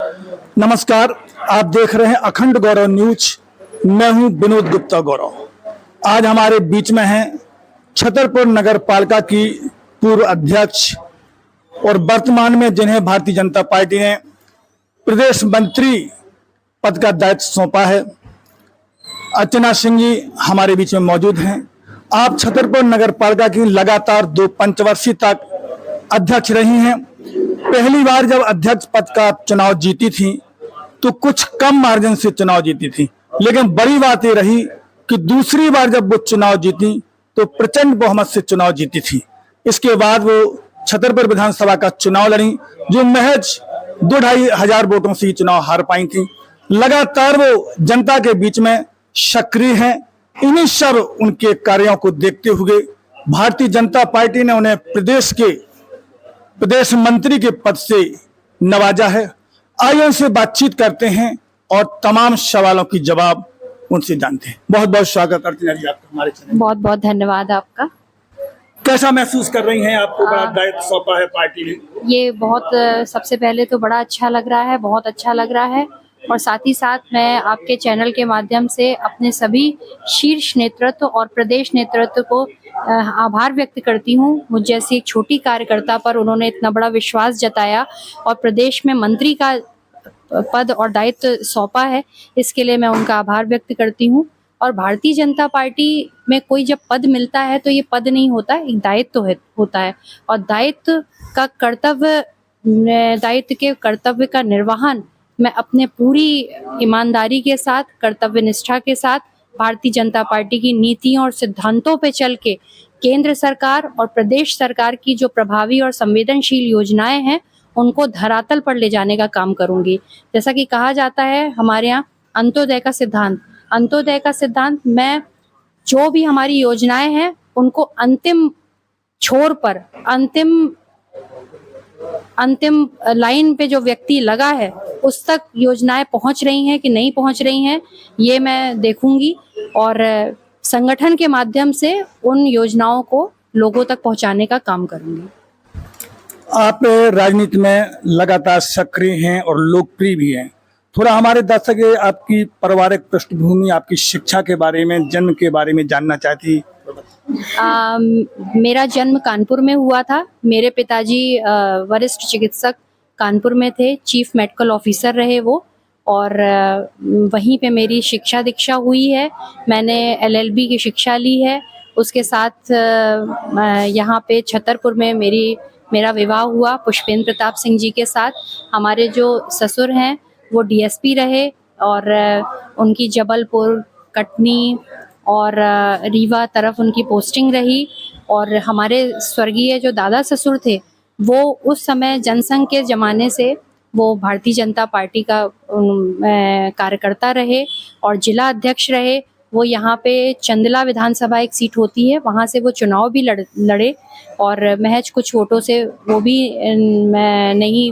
नमस्कार, आप देख रहे हैं अखंड गौरव न्यूज। मैं हूं विनोद गुप्ता गौरव। आज हमारे बीच में हैं छतरपुर नगर पालिका की पूर्व अध्यक्ष और वर्तमान में जिन्हें भारतीय जनता पार्टी ने प्रदेश मंत्री पद का दायित्व सौंपा है, अर्चना सिंह जी हमारे बीच में मौजूद हैं। आप छतरपुर नगर पालिका की लगातार 2 पंचवर्षीय तक अध्यक्ष रही हैं। पहली बार जब अध्यक्ष पद का चुनाव जीती थी तो कुछ कम मार्जिन से चुनाव जीती थी, लेकिन बड़ी बात ये रही कि दूसरी बार जब वो चुनाव जीती तो प्रचंड बहुमत से चुनाव जीती थी। इसके बाद वो छतरपुर विधानसभा का चुनाव लड़ी, जो महज 2-2.5 हजार वोटों से चुनाव हार पाई थी। लगातार वो जनता के बीच में सक्रिय हैं। इन्हीं सब उनके कार्यों को देखते हुए भारतीय जनता पार्टी ने उन्हें प्रदेश मंत्री के पद से नवाजा है। आइए उनसे बातचीत करते हैं और तमाम सवालों की जवाब उनसे जानते हैं। बहुत बहुत स्वागत अर्चना जी आपका हमारे चैनल। बहुत बहुत धन्यवाद आपका। कैसा महसूस कर रही हैं? आपको बड़ा दायित्व सौंपा है पार्टी ने। ये बहुत सबसे पहले तो बड़ा अच्छा लग रहा है, बहुत अच्छा लग रहा है। और साथ ही साथ मैं आपके चैनल के माध्यम से अपने सभी शीर्ष नेतृत्व और प्रदेश नेतृत्व को आभार व्यक्त करती हूँ। मुझ जैसी एक छोटी कार्यकर्ता पर उन्होंने इतना बड़ा विश्वास जताया और प्रदेश में मंत्री का पद और दायित्व सौंपा है, इसके लिए मैं उनका आभार व्यक्त करती हूँ। और भारतीय जनता पार्टी में कोई जब पद मिलता है तो ये पद नहीं होता, एक दायित्व होता है। और दायित्व के कर्तव्य का निर्वहन मैं अपने पूरी ईमानदारी के साथ, कर्तव्य निष्ठा के साथ भारतीय जनता पार्टी की नीतियों और सिद्धांतों पे चल के केंद्र सरकार और प्रदेश सरकार की जो प्रभावी और संवेदनशील योजनाएं हैं उनको धरातल पर ले जाने का काम करूंगी। जैसा कि कहा जाता है हमारे यहाँ अंत्योदय का सिद्धांत, मैं जो भी हमारी योजनाएं हैं उनको अंतिम छोर पर, अंतिम लाइन पे जो व्यक्ति लगा है उस तक योजनाएं पहुंच रही हैं कि नहीं पहुंच रही हैं, ये मैं देखूंगी और संगठन के माध्यम से उन योजनाओं को लोगों तक पहुंचाने का काम करूंगी। आप राजनीति में लगातार सक्रिय हैं और लोकप्रिय भी हैं। थोड़ा हमारे दर्शक आपकी पारिवारिक पृष्ठभूमि, आपकी शिक्षा के बारे में, जन्म के बारे में जानना चाहती। मेरा जन्म कानपुर में हुआ था। मेरे पिताजी वरिष्ठ चिकित्सक कानपुर में थे, चीफ मेडिकल ऑफिसर रहे वो, और वहीं पे मेरी शिक्षा दीक्षा हुई है। मैंने LLB की शिक्षा ली है। उसके साथ यहाँ पे छतरपुर में मेरा विवाह हुआ पुष्पेंद्र प्रताप सिंह जी के साथ। हमारे जो ससुर हैं वो DSP रहे और उनकी जबलपुर, कटनी और रीवा तरफ उनकी पोस्टिंग रही। और हमारे स्वर्गीय जो दादा ससुर थे वो उस समय जनसंघ के ज़माने से वो भारतीय जनता पार्टी का कार्यकर्ता रहे और जिला अध्यक्ष रहे। वो यहाँ पे चंदला विधानसभा एक सीट होती है, वहाँ से वो चुनाव भी लड़े और महज कुछ वोटों से वो भी नहीं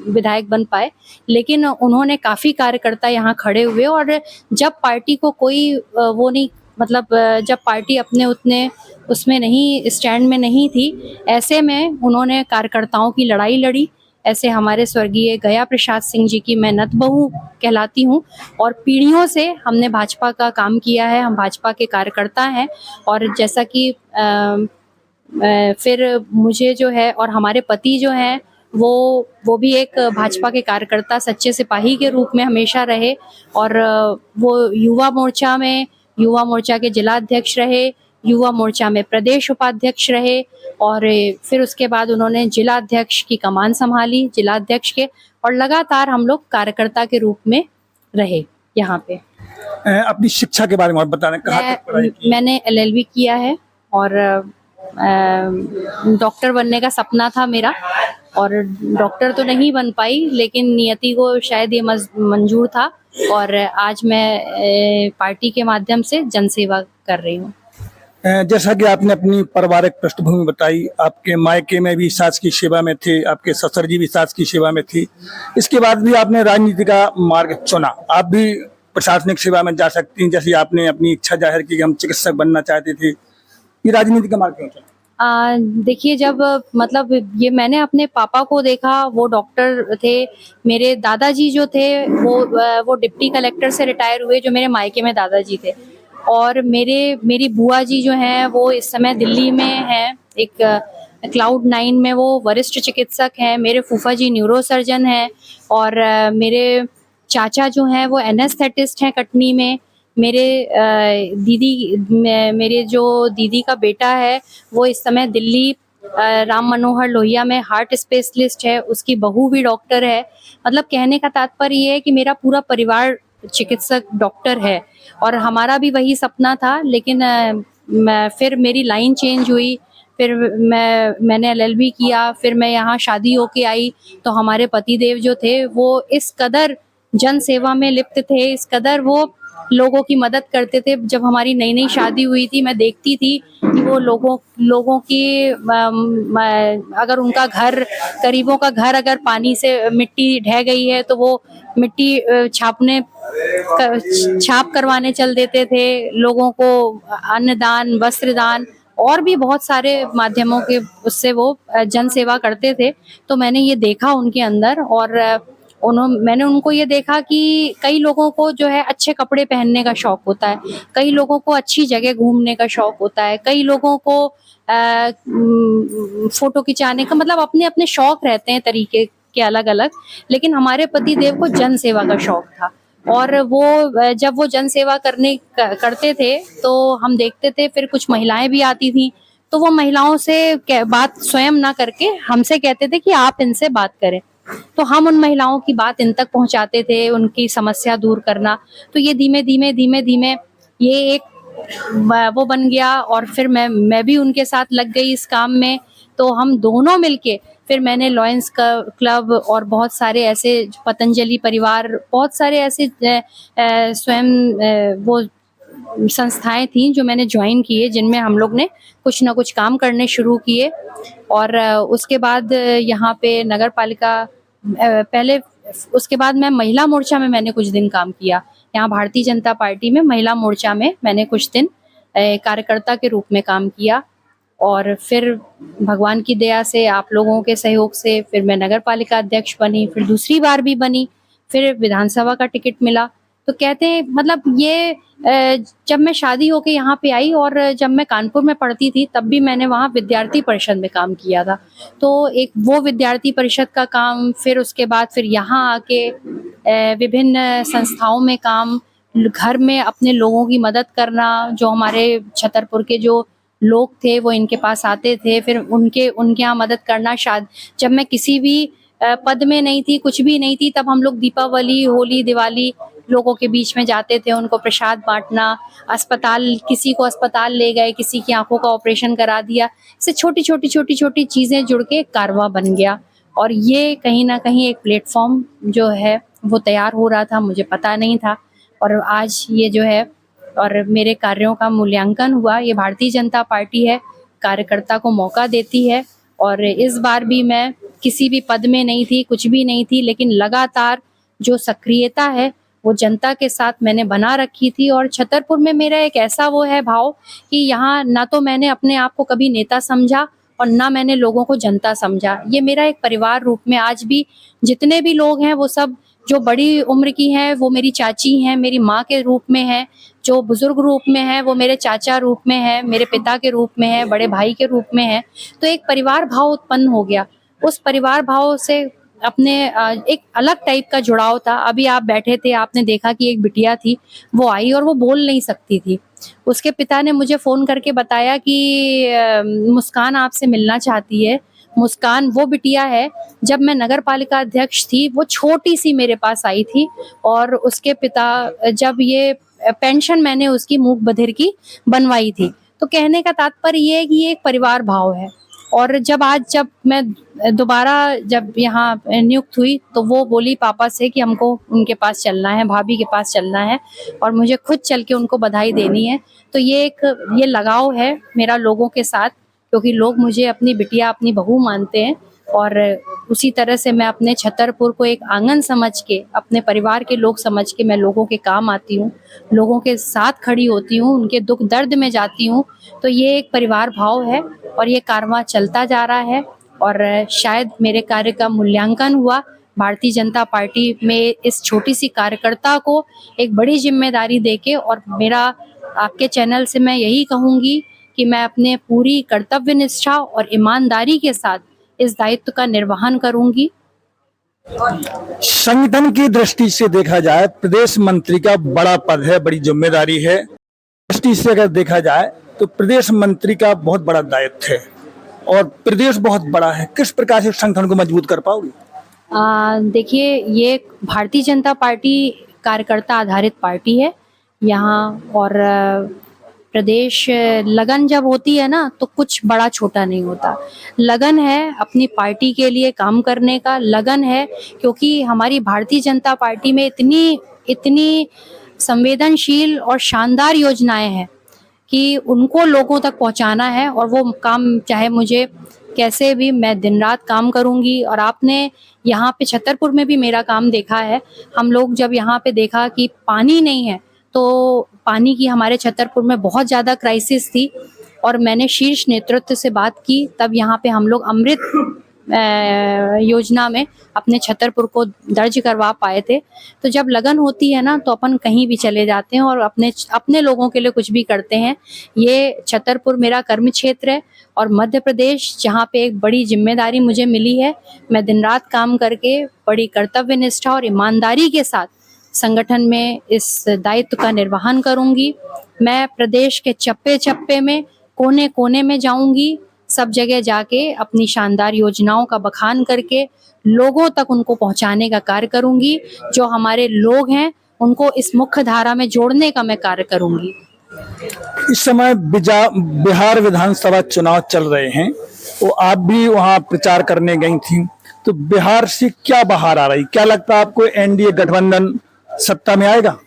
विधायक बन पाए, लेकिन उन्होंने काफ़ी कार्यकर्ता यहाँ खड़े हुए। और जब पार्टी को कोई वो नहीं, मतलब जब पार्टी अपने उतने उसमें नहीं, स्टैंड में नहीं थी, ऐसे में उन्होंने कार्यकर्ताओं की लड़ाई लड़ी। ऐसे हमारे स्वर्गीय गया प्रसाद सिंह जी की मैं नत बहू कहलाती हूँ और पीढ़ियों से हमने भाजपा का काम किया है, हम भाजपा के कार्यकर्ता हैं। और जैसा कि फिर मुझे जो है, और हमारे पति जो हैं वो भी एक भाजपा के कार्यकर्ता, सच्चे सिपाही के रूप में हमेशा रहे। और वो युवा मोर्चा के जिला अध्यक्ष रहे, युवा मोर्चा में प्रदेश उपाध्यक्ष रहे और फिर उसके बाद उन्होंने जिला अध्यक्ष की कमान संभाली, जिला अध्यक्ष के, और लगातार हम लोग कार्यकर्ता के रूप में रहे यहाँ पे। अपनी शिक्षा के बारे में बताना, कहाँ तक पढ़ाई की? मैंने LLB किया है और डॉक्टर बनने का सपना था मेरा, और डॉक्टर तो नहीं बन पाई, लेकिन नियति को शायद ये मंजूर था और आज मैं पार्टी के माध्यम से जनसेवा कर रही हूँ। जैसा कि आपने अपनी पारिवारिक पृष्ठभूमि बताई, आपके मायके में भी सास की सेवा में थे, आपके ससुर जी भी सास की सेवा में थी, इसके बाद भी आपने राजनीति का मार्ग चुना। आप भी प्रशासनिक सेवा में जा सकती हैं, जैसे आपने अपनी इच्छा जाहिर की कि हम चिकित्सक बनना चाहते थे। ये राजनीति का मार्ग क्यों चुना? देखिए, जब मतलब ये मैंने अपने पापा को देखा, वो डॉक्टर थे। मेरे दादाजी जो थे वो डिप्टी कलेक्टर से रिटायर हुए, जो मेरे मायके में दादाजी थे। और मेरी बुआ जी जो हैं वो इस समय दिल्ली में हैं, एक क्लाउड 9 में वो वरिष्ठ चिकित्सक हैं। मेरे फूफा जी न्यूरो सर्जन हैं। और मेरे चाचा जो हैं वो एनेस्थेटिस्ट हैं कटनी में। मेरे जो दीदी का बेटा है वो इस समय दिल्ली राम मनोहर लोहिया में हार्ट स्पेशलिस्ट है, उसकी बहू भी डॉक्टर है। मतलब कहने का तात्पर्य ये है कि मेरा पूरा परिवार चिकित्सक डॉक्टर है। और हमारा भी वही सपना था, लेकिन फिर मेरी लाइन चेंज हुई। फिर मैंने एलएलबी किया, फिर मैं यहाँ शादी होके आई। तो हमारे पतिदेव जो थे वो इस कदर जन सेवा में लिप्त थे, इस कदर वो लोगों की मदद करते थे। जब हमारी नई नई शादी हुई थी, मैं देखती थी कि वो लोगों की अगर उनका घर, गरीबों का घर अगर पानी से मिट्टी ढह गई है तो वो मिट्टी छाप करवाने चल देते थे। लोगों को अन्नदान, वस्त्रदान और भी बहुत सारे माध्यमों के उससे वो जन सेवा करते थे। तो मैंने ये देखा उनके अंदर। और मैंने उनको ये देखा कि कई लोगों को जो है अच्छे कपड़े पहनने का शौक होता है, कई लोगों को अच्छी जगह घूमने का शौक होता है, कई लोगों को फोटो खिंचाने का, मतलब अपने अपने शौक रहते हैं तरीके के अलग अलग। लेकिन हमारे पति देव को जन सेवा का शौक था। और वो जब वो जन सेवा करते थे तो हम देखते थे। फिर कुछ महिलाएं भी आती थी, तो वो महिलाओं से बात स्वयं ना करके हमसे कहते थे कि आप इनसे बात करें। तो हम उन महिलाओं की बात इन तक पहुंचाते थे, उनकी समस्या दूर करना। तो ये धीमे धीमे धीमे धीमे ये एक वो बन गया। और फिर मैं भी उनके साथ लग गई इस काम में। तो हम दोनों मिलके, फिर मैंने लॉयंस क्लब और बहुत सारे ऐसे, पतंजलि परिवार, बहुत सारे ऐसे स्वयं वो संस्थाएं थी जो मैंने ज्वाइन किए, जिनमें हम लोग ने कुछ ना कुछ काम करने शुरू किए। और उसके बाद यहाँ पे नगर पालिका, पहले उसके बाद मैं महिला मोर्चा में मैंने कुछ दिन काम किया। यहाँ भारतीय जनता पार्टी में महिला मोर्चा में मैंने कुछ दिन कार्यकर्ता के रूप में काम किया। और फिर भगवान की दया से, आप लोगों के सहयोग से, फिर मैं नगर पालिका अध्यक्ष बनी, फिर दूसरी बार भी बनी, फिर विधानसभा का टिकट मिला। तो कहते हैं, मतलब ये जब मैं शादी होके यहाँ पे आई और जब मैं कानपुर में पढ़ती थी तब भी मैंने वहाँ विद्यार्थी परिषद में काम किया था। तो एक वो विद्यार्थी परिषद का काम, फिर उसके बाद फिर यहाँ आके विभिन्न संस्थाओं में काम, घर में अपने लोगों की मदद करना। जो हमारे छतरपुर के जो लोग थे वो इनके पास आते थे, फिर उनके यहाँ मदद करना। जब मैं किसी भी पद में नहीं थी, कुछ भी नहीं थी, तब हम लोग दीपावली, होली, दिवाली लोगों के बीच में जाते थे, उनको प्रसाद बांटना। अस्पताल, किसी को अस्पताल ले गए, किसी की आंखों का ऑपरेशन करा दिया। इससे छोटी छोटी चीजें जुड़ के कारवा बन गया। और ये कहीं ना कहीं एक प्लेटफॉर्म जो है वो तैयार हो रहा था, मुझे पता नहीं था। और आज ये जो है, और मेरे कार्यों का मूल्यांकन हुआ। ये भारतीय जनता पार्टी है, कार्यकर्ता को मौका देती है। और इस बार भी मैं किसी भी पद में नहीं थी, कुछ भी नहीं थी, लेकिन लगातार जो सक्रियता है वो जनता के साथ मैंने बना रखी थी। और छतरपुर में मेरा एक ऐसा वो है भाव कि यहाँ ना तो मैंने अपने आप को कभी नेता समझा और ना मैंने लोगों को जनता समझा। ये मेरा एक परिवार रूप में, आज भी जितने भी लोग हैं वो सब, जो बड़ी उम्र की हैं वो मेरी चाची हैं, मेरी माँ के रूप में है, जो बुजुर्ग रूप में है वो मेरे चाचा रूप में है, मेरे पिता के रूप में है, बड़े भाई के रूप में है। तो एक परिवार भाव उत्पन्न हो गया। उस परिवार भाव से अपने एक अलग टाइप का जुड़ाव था। अभी आप बैठे थे, आपने देखा कि एक बिटिया थी, वो आई और वो बोल नहीं सकती थी। उसके पिता ने मुझे फोन करके बताया कि मुस्कान आपसे मिलना चाहती है। मुस्कान वो बिटिया है, जब मैं नगर पालिका अध्यक्ष थी वो छोटी सी मेरे पास आई थी। और उसके पिता, जब ये पेंशन मैंने उसकी मूक बधिर की बनवाई थी। तो कहने का तात्पर्य ये है कि ये एक परिवार भाव है। और जब मैं दोबारा जब यहाँ नियुक्त हुई तो वो बोली पापा से कि हमको उनके पास चलना है, भाभी के पास चलना है और मुझे खुद चल के उनको बधाई देनी है। तो ये लगाव है मेरा लोगों के साथ, क्योंकि लोग मुझे अपनी बिटिया, अपनी बहू मानते हैं। और उसी तरह से मैं अपने छतरपुर को एक आंगन समझ के, अपने परिवार के लोग समझ के मैं लोगों के काम आती हूँ, लोगों के साथ खड़ी होती हूँ, उनके दुख दर्द में जाती हूँ। तो ये एक परिवार भाव है और ये कारवां चलता जा रहा है और शायद मेरे कार्य का मूल्यांकन हुआ। भारतीय जनता पार्टी में इस छोटी सी कार्यकर्ता को एक बड़ी जिम्मेदारी देके, और मेरा आपके चैनल से मैं यही कहूँगी कि मैं अपने पूरी कर्तव्य निष्ठा और ईमानदारी के साथ इस दायित्व का निर्वहन करूंगी। संगठन की दृष्टि से देखा जाए, प्रदेश मंत्री का बड़ा पद है, बड़ी जिम्मेदारी है। दृष्टि से अगर देखा जाए तो प्रदेश मंत्री का बहुत बड़ा दायित्व है और प्रदेश बहुत बड़ा है। किस प्रकार से संगठन को मजबूत कर पाओगे? देखिए, ये भारतीय जनता पार्टी कार्यकर्ता आधारित पार्टी है यहाँ, और प्रदेश लगन जब होती है ना तो कुछ बड़ा छोटा नहीं होता। लगन है अपनी पार्टी के लिए काम करने का, लगन है क्योंकि हमारी भारतीय जनता पार्टी में इतनी इतनी संवेदनशील और शानदार योजनाएं हैं कि उनको लोगों तक पहुंचाना है, और वो काम चाहे मुझे कैसे भी, मैं दिन रात काम करूंगी। और आपने यहाँ पे छतरपुर में भी मेरा काम देखा है। हम लोग जब यहाँ पे देखा कि पानी नहीं है, तो पानी की हमारे छतरपुर में बहुत ज़्यादा क्राइसिस थी, और मैंने शीर्ष नेतृत्व से बात की, तब यहाँ पे हम लोग अमृत योजना में अपने छतरपुर को दर्ज करवा पाए थे। तो जब लगन होती है ना तो अपन कहीं भी चले जाते हैं और अपने लोगों के लिए कुछ भी करते हैं। ये छतरपुर मेरा कर्म क्षेत्र है और मध्य प्रदेश जहाँ पे एक बड़ी जिम्मेदारी मुझे मिली है। मैं दिन रात काम करके बड़ी कर्तव्य निष्ठा और ईमानदारी के साथ संगठन में इस दायित्व का निर्वहन करूंगी। मैं प्रदेश के चप्पे चप्पे में, कोने कोने में जाऊंगी, सब जगह जाके अपनी शानदार योजनाओं का बखान करके लोगों तक उनको पहुंचाने का कार्य करूंगी। जो हमारे लोग हैं उनको इस मुख्य धारा में जोड़ने का मैं कार्य करूंगी। इस समय बिहार विधानसभा चुनाव चल रहे हैं, तो आप भी वहां प्रचार करने गई थी, तो बिहार से क्या बाहर आ रही, क्या लगता है आपको एनडीए गठबंधन सत्ता में आएगा?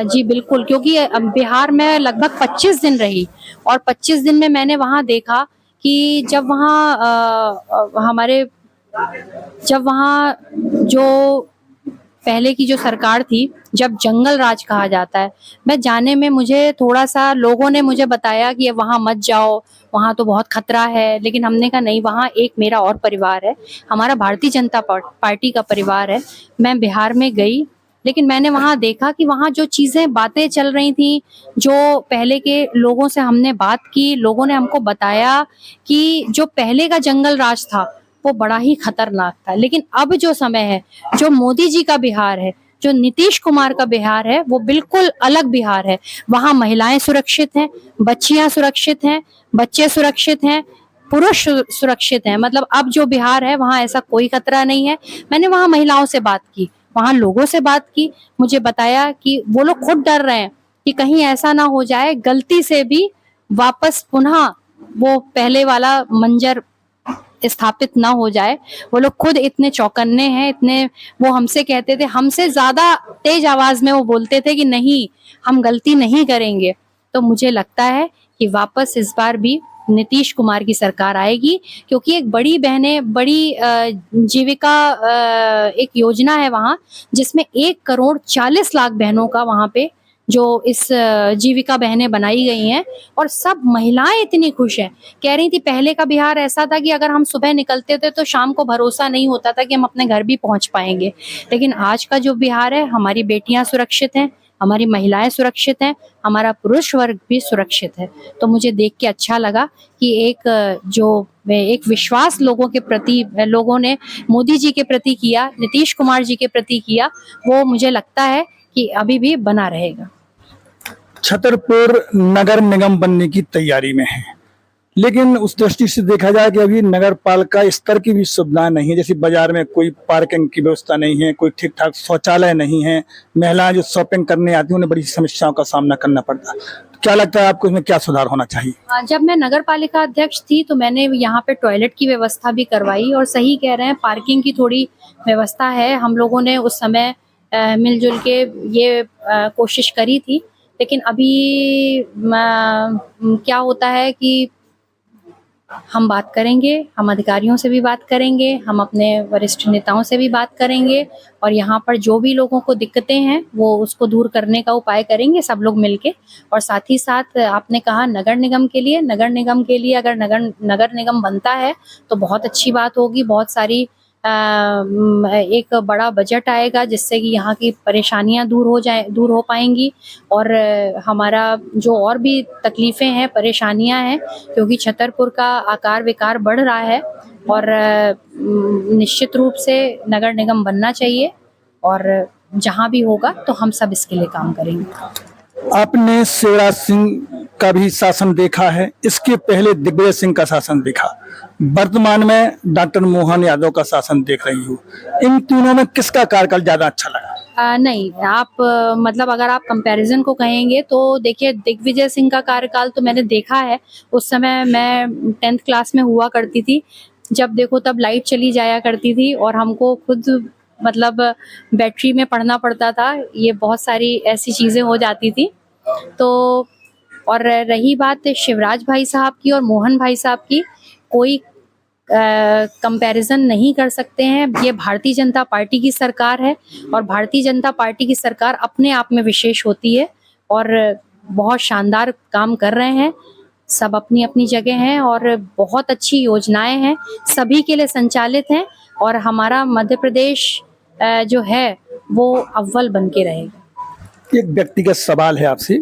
जी बिल्कुल, क्योंकि बिहार में लगभग 25 दिन रही और 25 दिन में मैंने वहाँ देखा कि जब वहाँ जो पहले की जो सरकार थी, जब जंगल राज कहा जाता है, मैं जाने में मुझे थोड़ा सा, लोगों ने मुझे बताया कि वहाँ मत जाओ, वहाँ तो बहुत खतरा है, लेकिन हमने कहा नहीं, वहाँ एक मेरा और परिवार है, हमारा भारतीय जनता पार्टी का परिवार है। मैं बिहार में गई, लेकिन मैंने वहाँ देखा कि वहाँ जो चीज़ें, बातें चल रही थी, जो पहले के लोगों से हमने बात की, लोगों ने हमको बताया कि जो पहले का जंगल राज था वो बड़ा ही खतरनाक था, लेकिन अब जो समय है, जो मोदी जी का बिहार है, जो नीतीश कुमार का बिहार है, वो बिल्कुल अलग बिहार है। वहाँ महिलाएं सुरक्षित हैं, बच्चियां सुरक्षित हैं, बच्चे सुरक्षित हैं, पुरुष सुरक्षित हैं। मतलब अब जो बिहार है वहाँ ऐसा कोई खतरा नहीं है। मैंने वहाँ महिलाओं से बात की, वहाँ लोगों से बात की, मुझे बताया कि वो लोग खुद डर रहे हैं कि कहीं ऐसा ना हो जाए गलती से भी वापस पुनः वो पहले वाला मंजर स्थापित ना हो जाए। वो लोग खुद इतने चौकन्ने हैं, इतने, वो हमसे कहते थे, हमसे ज्यादा तेज आवाज में वो बोलते थे कि नहीं, हम गलती नहीं करेंगे। तो मुझे लगता है कि वापस इस बार भी नीतीश कुमार की सरकार आएगी, क्योंकि एक बड़ी बहनें, बड़ी जीविका एक योजना है वहाँ, जिसमें 1,40,00,000 बहनों का वहाँ पे जो इस जीविका बहनें बनाई गई हैं, और सब महिलाएं इतनी खुश हैं। कह रही थी पहले का बिहार ऐसा था कि अगर हम सुबह निकलते थे तो शाम को भरोसा नहीं होता था कि हम अपने घर भी पहुंच पाएंगे, लेकिन आज का जो बिहार है, हमारी बेटियां सुरक्षित हैं, हमारी महिलाएं सुरक्षित हैं, हमारा पुरुष वर्ग भी सुरक्षित है। तो मुझे देख के अच्छा लगा कि एक विश्वास लोगों के प्रति, लोगों ने मोदी जी के प्रति किया, नीतीश कुमार जी के प्रति किया, वो मुझे लगता है कि अभी भी बना रहेगा। छतरपुर नगर निगम बनने की तैयारी में है, लेकिन उस दृष्टि से देखा जाए कि अभी नगर पालिका स्तर की भी सुविधाएं नहीं है। जैसे बाजार में कोई पार्किंग की व्यवस्था नहीं है, कोई ठीक ठाक शौचालय नहीं है, महिलाएं जो शॉपिंग करने आती हैं उन्हें बड़ी समस्याओं का सामना करना पड़ता है। तो क्या लगता है आपको इसमें क्या सुधार होना चाहिए? जब मैं नगर पालिका अध्यक्ष थी तो मैंने यहाँ पे टॉयलेट की व्यवस्था भी करवाई, और सही कह रहे हैं, पार्किंग की थोड़ी व्यवस्था है। हम लोगों ने उस समय मिलजुल के ये कोशिश करी थी, लेकिन अभी क्या होता है कि हम बात करेंगे, हम अधिकारियों से भी बात करेंगे, हम अपने वरिष्ठ नेताओं से भी बात करेंगे और यहाँ पर जो भी लोगों को दिक्कतें हैं वो उसको दूर करने का उपाय करेंगे सब लोग मिलके। और साथ ही साथ आपने कहा नगर निगम के लिए अगर नगर निगम बनता है तो बहुत अच्छी बात होगी। बहुत सारी एक बड़ा बजट आएगा जिससे कि यहाँ की परेशानियां दूर हो पाएंगी और हमारा जो और भी तकलीफें हैं, परेशानियां हैं, क्योंकि छतरपुर का आकार विकार बढ़ रहा है और निश्चित रूप से नगर निगम बनना चाहिए और जहाँ भी होगा तो हम सब इसके लिए काम करेंगे। आपने शिवराज सिंह का भी शासन देखा है, इसके पहले दिग्विजय सिंह का शासन देखा, वर्तमान में डॉक्टर मोहन यादव का शासन देख रही हूँ। इन तीनों में किसका कार्यकाल ज्यादा अच्छा लगा? नहीं, आप मतलब अगर आप कंपैरिजन को कहेंगे तो देखिए दिग्विजय सिंह का कार्यकाल तो मैंने देखा है। उस समय मैं 10th क्लास में हुआ करती थी, जब देखो तब लाइट चली जाया करती थी और हमको खुद मतलब बैटरी में पढ़ना पड़ता था। ये बहुत सारी ऐसी चीज़ें हो जाती थी। तो और रही बात शिवराज भाई साहब की और मोहन भाई साहब की, कोई कंपैरिजन नहीं कर सकते हैं। ये भारतीय जनता पार्टी की सरकार है और भारतीय जनता पार्टी की सरकार अपने आप में विशेष होती है और बहुत शानदार काम कर रहे हैं। सब अपनी अपनी जगह हैं और बहुत अच्छी योजनाएं हैं, सभी के लिए संचालित हैं और हमारा मध्य प्रदेश जो है वो अव्वल बन के रहेगा। एक व्यक्तिगत सवाल है आपसे,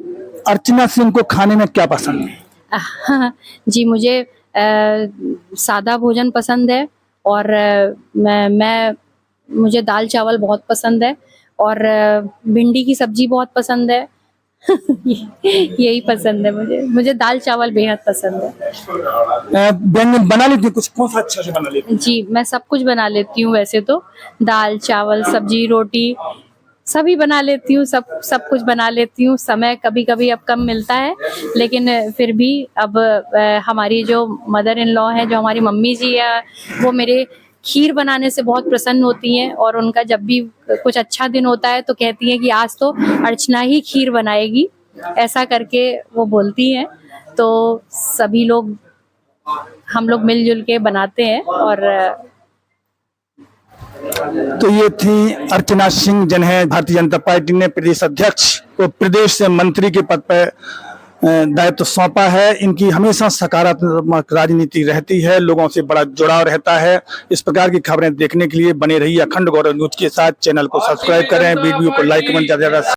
अर्चना सिंह को खाने में क्या पसंद है? जी, मुझे सादा भोजन पसंद है और मुझे दाल चावल बहुत पसंद है और भिंडी की सब्जी बहुत पसंद है। यही पसंद है मुझे दाल चावल बेहद पसंद है। व्यंजन बना लेती कुछ, कौन सा अच्छा से बना लेती? जी, मैं सब कुछ बना लेती हूँ वैसे तो, दाल चावल सब्जी रोटी सभी बना लेती हूँ, सब कुछ बना लेती हूँ। समय कभी कभी अब कम मिलता है लेकिन फिर भी अब हमारी जो मदर इन लॉ है, जो हमारी मम्मी जी है, वो मेरे खीर बनाने से बहुत प्रसन्न होती हैं और उनका जब भी कुछ अच्छा दिन होता है तो कहती हैं कि आज तो अर्चना ही खीर बनाएगी, ऐसा करके वो बोलती हैं। तो सभी लोग हम लोग मिलजुल के बनाते हैं और तो ये थी अर्चना सिंह, जिन्हें भारतीय जनता पार्टी ने प्रदेश अध्यक्ष और प्रदेश से मंत्री के पद पर दायित्व सौंपा है। इनकी हमेशा सकारात्मक राजनीति रहती है, लोगों से बड़ा जुड़ाव रहता है। इस प्रकार की खबरें देखने के लिए बने रहिए अखंड गौरव न्यूज के साथ। चैनल को सब्सक्राइब करें, वीडियो को लाइक कमेंट ज्यादा